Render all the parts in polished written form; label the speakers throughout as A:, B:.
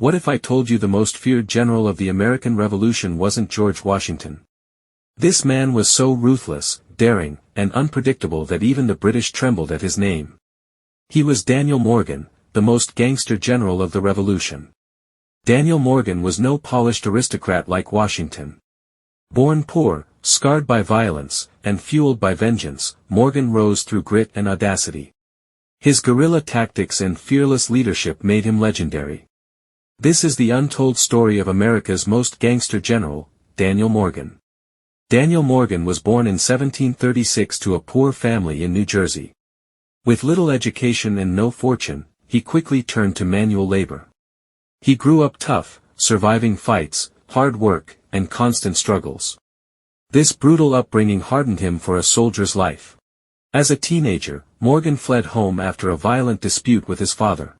A: What if I told you the most feared general of the American Revolution wasn't George Washington? This man was so ruthless, daring, and unpredictable that even the British trembled at his name. He was Daniel Morgan, the most gangster general of the Revolution. Daniel Morgan was no polished aristocrat like Washington. Born poor, scarred by violence, and fueled by vengeance, Morgan rose through grit and audacity. His guerrilla tactics and fearless leadership made him legendary. This is the untold story of America's most gangster general, Daniel Morgan. Daniel Morgan was born in 1736 to a poor family in New Jersey. With little education and no fortune, he quickly turned to manual labor. He grew up tough, surviving fights, hard work, and constant struggles. This brutal upbringing hardened him for a soldier's life. As a teenager, Morgan fled home after a violent dispute with his father.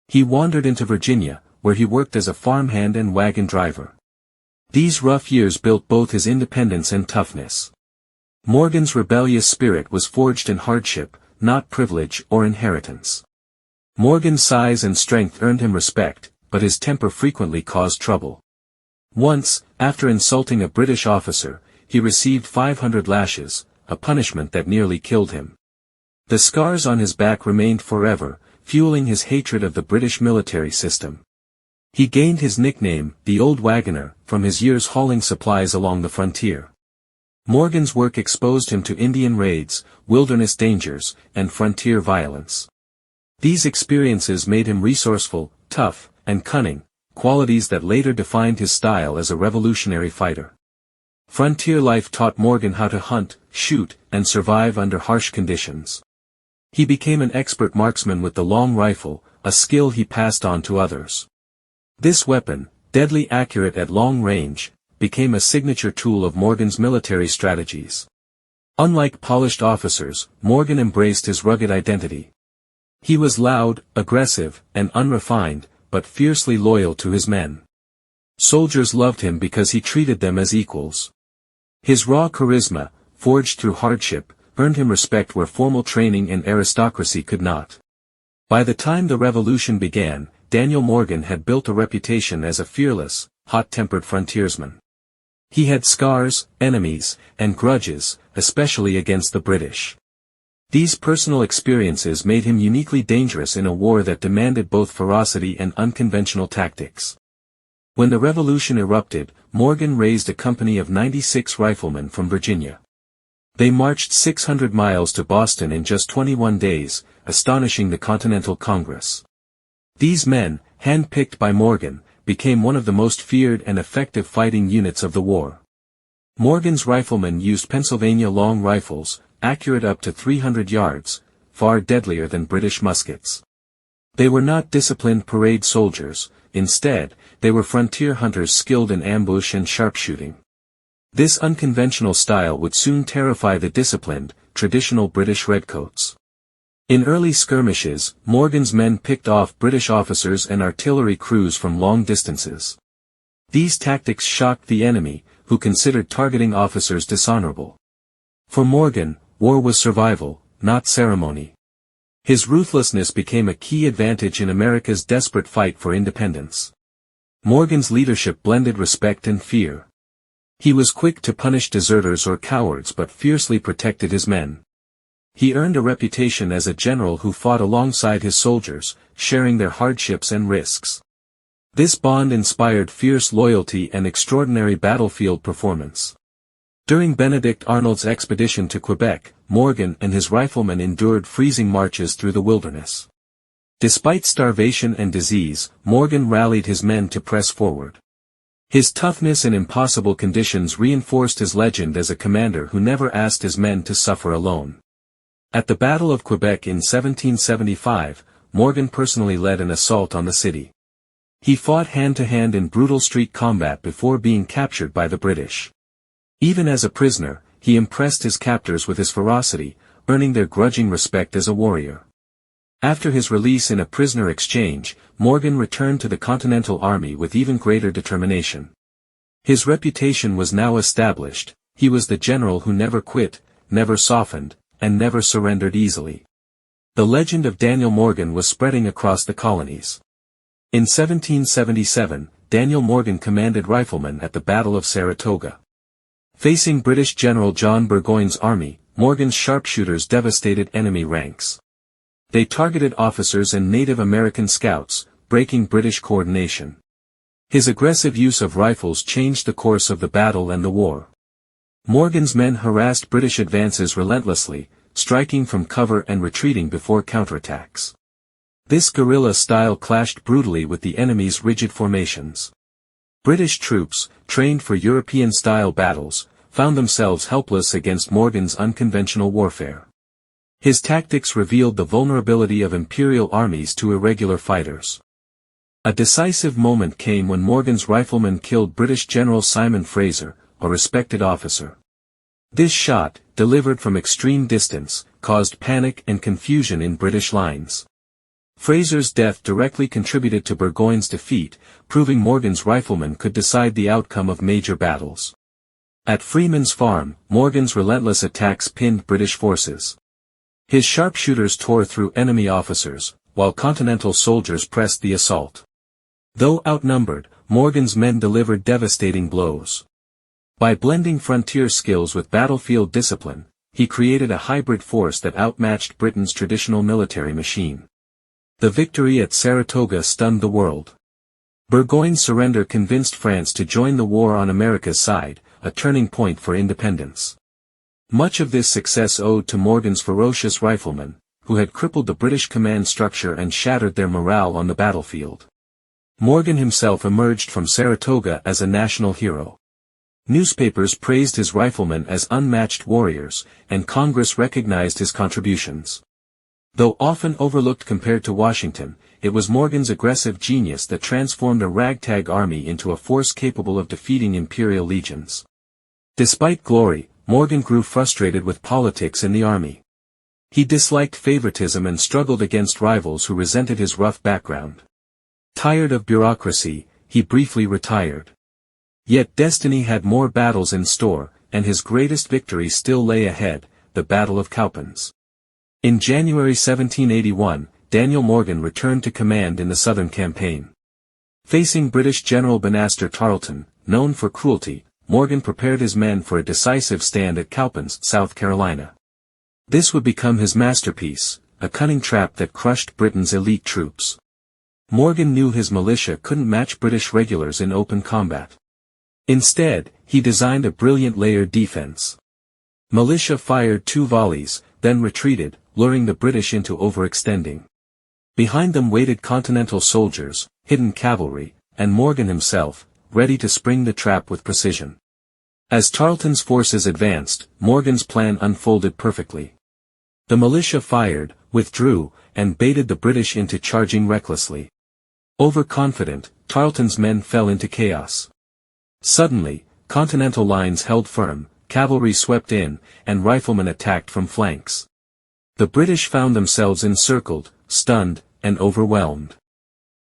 A: He wandered into Virginia, where he worked as a farmhand and wagon driver. These rough years built both his independence and toughness. Morgan's rebellious spirit was forged in hardship, not privilege or inheritance. Morgan's size and strength earned him respect, but his temper frequently caused trouble. Once, after insulting a British officer, he received 500 lashes, a punishment that nearly killed him. The scars on his back remained forever, fueling his hatred of the British military system. He gained his nickname, the Old Wagoner, from his years hauling supplies along the frontier. Morgan's work exposed him to Indian raids, wilderness dangers, and frontier violence. These experiences made him resourceful, tough, and cunning, qualities that later defined his style as a revolutionary fighter. Frontier life taught Morgan how to hunt, shoot, and survive under harsh conditions. He became an expert marksman with the long rifle, a skill he passed on to others. This weapon, deadly accurate at long range, became a signature tool of Morgan's military strategies. Unlike polished officers, Morgan embraced his rugged identity. He was loud, aggressive, and unrefined, but fiercely loyal to his men. Soldiers loved him because he treated them as equals. His raw charisma, forged through hardship, earned him respect where formal training and aristocracy could not. By the time the revolution began, Daniel Morgan had built a reputation as a fearless, hot-tempered frontiersman. He had scars, enemies, and grudges, especially against the British. These personal experiences made him uniquely dangerous in a war that demanded both ferocity and unconventional tactics. When the revolution erupted, Morgan raised a company of 96 riflemen from Virginia. They marched 600 miles to Boston in just 21 days, astonishing the Continental Congress. These men, hand-picked by Morgan, became one of the most feared and effective fighting units of the war. Morgan's riflemen used Pennsylvania long rifles, accurate up to 300 yards, far deadlier than British muskets. They were not disciplined parade soldiers, instead, they were frontier hunters skilled in ambush and sharpshooting. This unconventional style would soon terrify the disciplined, traditional British redcoats. In early skirmishes, Morgan's men picked off British officers and artillery crews from long distances. These tactics shocked the enemy, who considered targeting officers dishonorable. For Morgan, war was survival, not ceremony. His ruthlessness became a key advantage in America's desperate fight for independence. Morgan's leadership blended respect and fear. He was quick to punish deserters or cowards but fiercely protected his men. He earned a reputation as a general who fought alongside his soldiers, sharing their hardships and risks. This bond inspired fierce loyalty and extraordinary battlefield performance. During Benedict Arnold's expedition to Quebec, Morgan and his riflemen endured freezing marches through the wilderness. Despite starvation and disease, Morgan rallied his men to press forward. His toughness in impossible conditions reinforced his legend as a commander who never asked his men to suffer alone. At the Battle of Quebec in 1775, Morgan personally led an assault on the city. He fought hand-to-hand in brutal street combat before being captured by the British. Even as a prisoner, he impressed his captors with his ferocity, earning their grudging respect as a warrior. After his release in a prisoner exchange, Morgan returned to the Continental Army with even greater determination. His reputation was now established, he was the general who never quit, never softened, and never surrendered easily. The legend of Daniel Morgan was spreading across the colonies. In 1777, Daniel Morgan commanded Riflemen at the Battle of Saratoga. Facing British General John Burgoyne's army, Morgan's sharpshooters devastated enemy ranks. They targeted officers and Native American scouts, breaking British coordination. His aggressive use of rifles changed the course of the battle and the war. Morgan's men harassed British advances relentlessly, striking from cover and retreating before counterattacks. This guerrilla style clashed brutally with the enemy's rigid formations. British troops, trained for European-style battles, found themselves helpless against Morgan's unconventional warfare. His tactics revealed the vulnerability of imperial armies to irregular fighters. A decisive moment came when Morgan's riflemen killed British General Simon Fraser, a respected officer. This shot, delivered from extreme distance, caused panic and confusion in British lines. Fraser's death directly contributed to Burgoyne's defeat, proving Morgan's riflemen could decide the outcome of major battles. At Freeman's Farm, Morgan's relentless attacks pinned British forces. His sharpshooters tore through enemy officers, while Continental soldiers pressed the assault. Though outnumbered, Morgan's men delivered devastating blows. By blending frontier skills with battlefield discipline, he created a hybrid force that outmatched Britain's traditional military machine. The victory at Saratoga stunned the world. Burgoyne's surrender convinced France to join the war on America's side, a turning point for independence. Much of this success owed to Morgan's ferocious riflemen, who had crippled the British command structure and shattered their morale on the battlefield. Morgan himself emerged from Saratoga as a national hero. Newspapers praised his riflemen as unmatched warriors, and Congress recognized his contributions. Though often overlooked compared to Washington, it was Morgan's aggressive genius that transformed a ragtag army into a force capable of defeating imperial legions. Despite glory, Morgan grew frustrated with politics in the army. He disliked favoritism and struggled against rivals who resented his rough background. Tired of bureaucracy, he briefly retired. Yet destiny had more battles in store, and his greatest victory still lay ahead, the Battle of Cowpens. In January 1781, Daniel Morgan returned to command in the Southern Campaign. Facing British General Banastre Tarleton, known for cruelty, Morgan prepared his men for a decisive stand at Cowpens, South Carolina. This would become his masterpiece, a cunning trap that crushed Britain's elite troops. Morgan knew his militia couldn't match British regulars in open combat. Instead, he designed a brilliant layered defense. Militia fired 2 volleys, then retreated, luring the British into overextending. Behind them waited Continental soldiers, hidden cavalry, and Morgan himself, ready to spring the trap with precision. As Tarleton's forces advanced, Morgan's plan unfolded perfectly. The militia fired, withdrew, and baited the British into charging recklessly. Overconfident, Tarleton's men fell into chaos. Suddenly, Continental lines held firm, cavalry swept in, and riflemen attacked from flanks. The British found themselves encircled, stunned, and overwhelmed.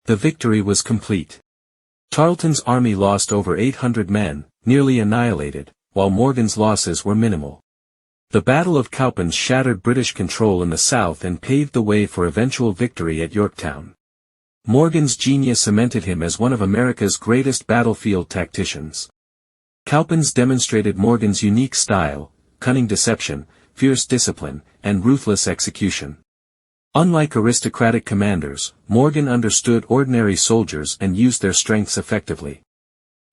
A: The victory was complete. Tarleton's army lost over 800 men, nearly annihilated, while Morgan's losses were minimal. The Battle of Cowpens shattered British control in the south and paved the way for eventual victory at Yorktown. Morgan's genius cemented him as one of America's greatest battlefield tacticians. Cowpens demonstrated Morgan's unique style, cunning deception, fierce discipline, and ruthless execution. Unlike aristocratic commanders, Morgan understood ordinary soldiers and used their strengths effectively.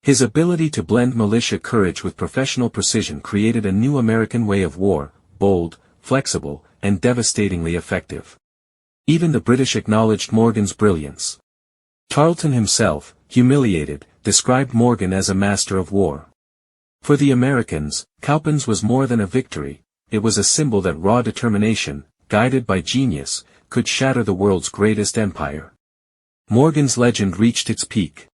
A: His ability to blend militia courage with professional precision created a new American way of war, bold, flexible, and devastatingly effective. Even the British acknowledged Morgan's brilliance. Tarleton himself, humiliated, described Morgan as a master of war. For the Americans, Cowpens was more than a victory, it was a symbol that raw determination, guided by genius, could shatter the world's greatest empire. Morgan's legend reached its peak.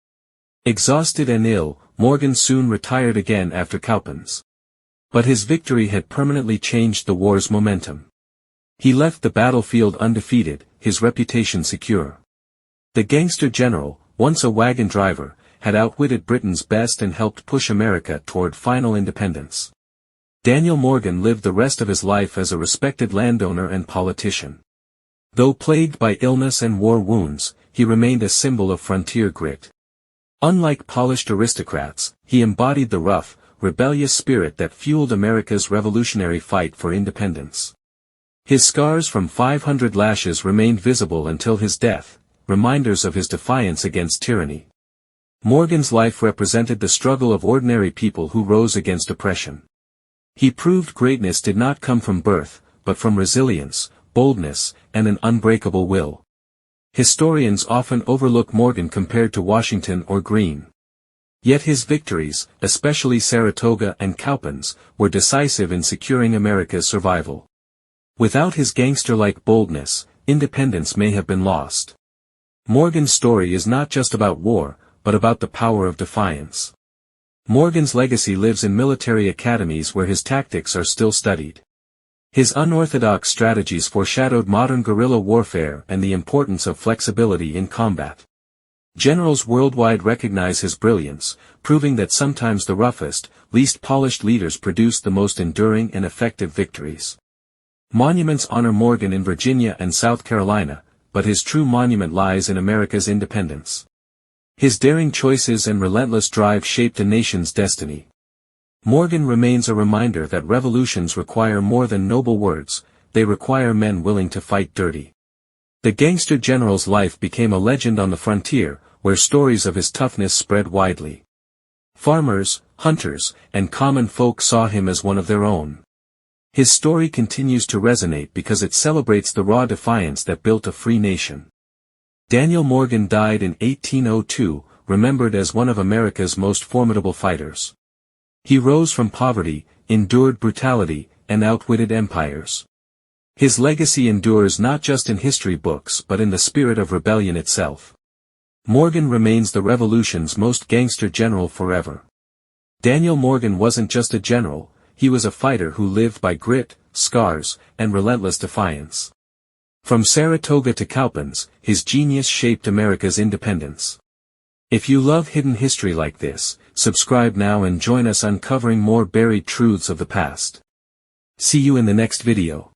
A: Exhausted and ill, Morgan soon retired again after Cowpens. But his victory had permanently changed the war's momentum. He left the battlefield undefeated, his reputation secure. The gangster general, once a wagon driver, had outwitted Britain's best and helped push America toward final independence. Daniel Morgan lived the rest of his life as a respected landowner and politician. Though plagued by illness and war wounds, he remained a symbol of frontier grit. Unlike polished aristocrats, he embodied the rough, rebellious spirit that fueled America's revolutionary fight for independence. His scars from 500 lashes remained visible until his death, reminders of his defiance against tyranny. Morgan's life represented the struggle of ordinary people who rose against oppression. He proved greatness did not come from birth, but from resilience, boldness, and an unbreakable will. Historians often overlook Morgan compared to Washington or Greene. Yet his victories, especially Saratoga and Cowpens, were decisive in securing America's survival. Without his gangster-like boldness, independence may have been lost. Morgan's story is not just about war, but about the power of defiance. Morgan's legacy lives in military academies where his tactics are still studied. His unorthodox strategies foreshadowed modern guerrilla warfare and the importance of flexibility in combat. Generals worldwide recognize his brilliance, proving that sometimes the roughest, least polished leaders produce the most enduring and effective victories. Monuments honor Morgan in Virginia and South Carolina, but his true monument lies in America's independence. His daring choices and relentless drive shaped a nation's destiny. Morgan remains a reminder that revolutions require more than noble words, they require men willing to fight dirty. The gangster general's life became a legend on the frontier, where stories of his toughness spread widely. Farmers, hunters, and common folk saw him as one of their own. His story continues to resonate because it celebrates the raw defiance that built a free nation. Daniel Morgan died in 1802, remembered as one of America's most formidable fighters. He rose from poverty, endured brutality, and outwitted empires. His legacy endures not just in history books but in the spirit of rebellion itself. Morgan remains the Revolution's most gangster general forever. Daniel Morgan wasn't just a general, he was a fighter who lived by grit, scars, and relentless defiance. From Saratoga to Cowpens, his genius shaped America's independence. If you love hidden history like this, subscribe now and join us uncovering more buried truths of the past. See you in the next video.